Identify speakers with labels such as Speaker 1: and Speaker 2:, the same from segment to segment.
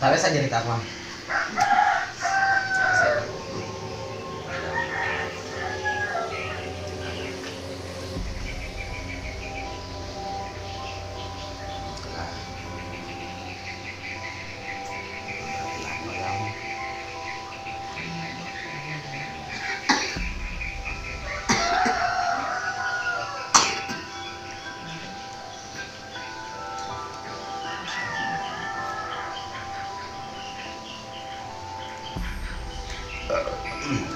Speaker 1: Tapi saya jadi takwa.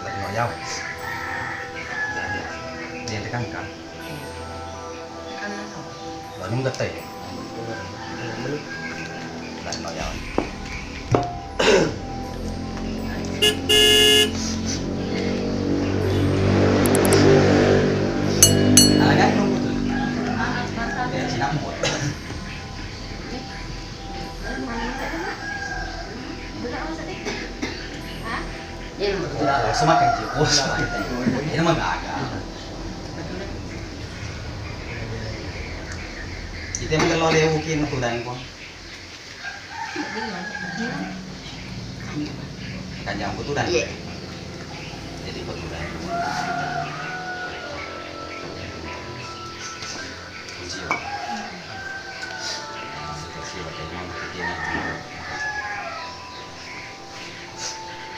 Speaker 1: Lagi mau jauh. Dia tekan kan. Lalu nggak tahu. Lagi mau jauh. Alangan nunggu tuh. Dia Cina mau. Semakin jauh, ini mah nggak agak. Itu emang kalau dia mungkin tuh dan pun. Kan yang butuh dan. Jadi butuh dan.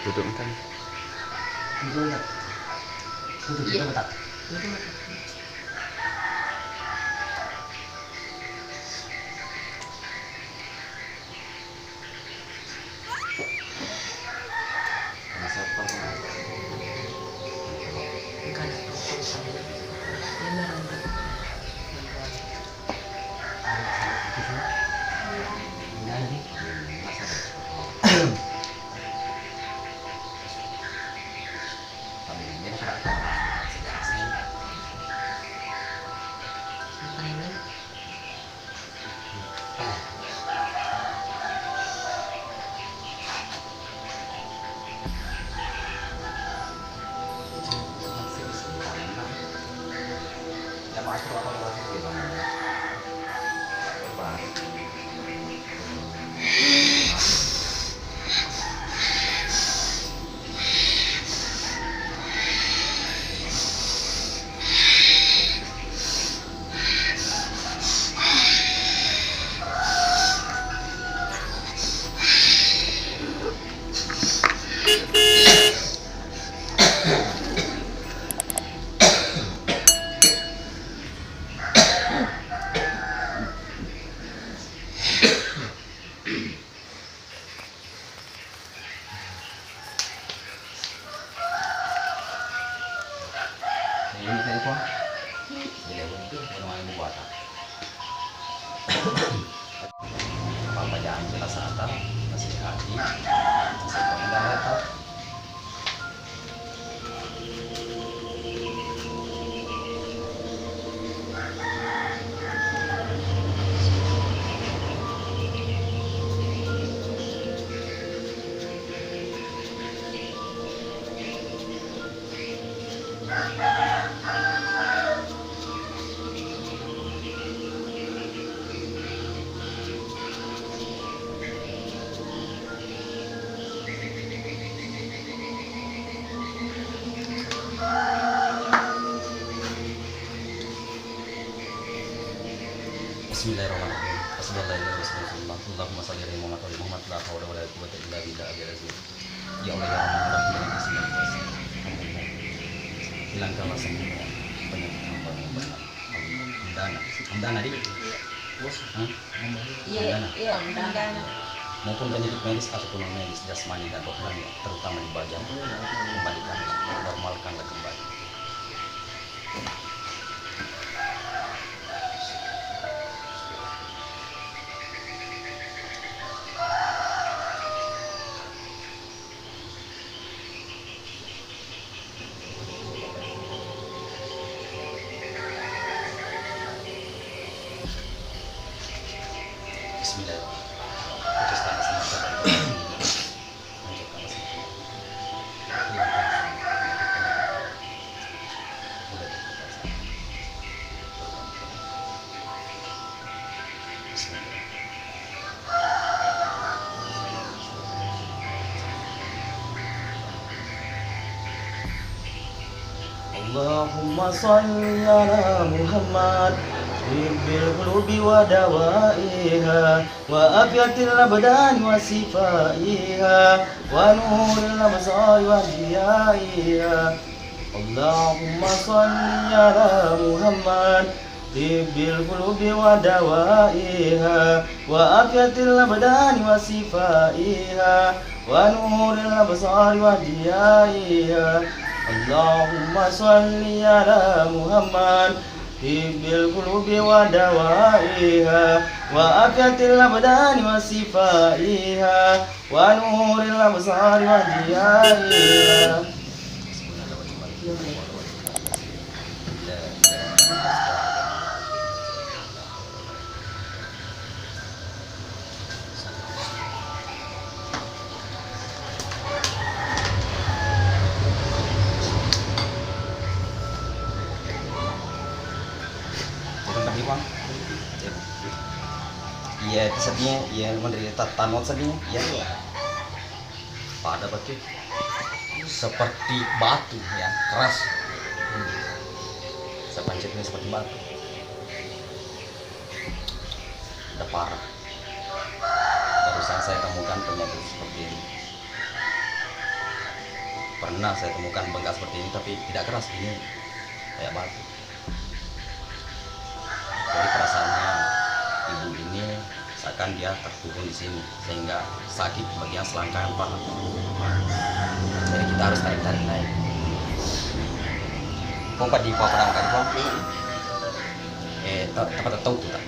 Speaker 1: Tutup kan? Tutup itu betul. Masa apa? Bukan. Ini telepon. Ini itu orang yang buat. Apa jangan jelas atas masih hati masih pengendara. Bismillahirrahmanirrahim. Allahumma shalli ala Muhammad la haula wala quwwata illa billah. Ya Allah ya Rahman Rahim. Hilangkanlah semua penyakit hamba. Hamdana di. Iya, hamdana. Maupun penyakit medis ataupun non medis, jasmani dan rohani, terutama di badan, kembalikan, normalkanlah kembali. Allahumma salli ala Muhammad Tibbil qulubi wa dawaiha Wa afiatil abdani wa sifaiha Wa nuril absari wa diyaiha Allahumma salli ala Muhammad Tibbil qulubi wa dawaiha Wa afiatil abdani wa sifaiha Wa nuril absari wa diyaiha Allahumma salli ala Muhammad Tibbil qulubi wa dawaiha Wa afiatil abdani wa sifaiha Wa nuril absari wa diyaiha. Iya, sedihnya, iya menderita tanot sedihnya, iya. Pada batu, seperti batu ya, keras. Sepanjangnya seperti batu. Udah parah. Barusan saya temukan penyakit seperti ini. Pernah saya temukan bengkak seperti ini, tapi tidak keras, ini kayak batu. Jadi perasaannya ibu ini seakan dia terkurung di sini sehingga sakit bagian selangkangan paha. Jadi kita harus tarik-tarik naik. Pompa di bawah perangkat pompa. Tempat tahu tuh tak?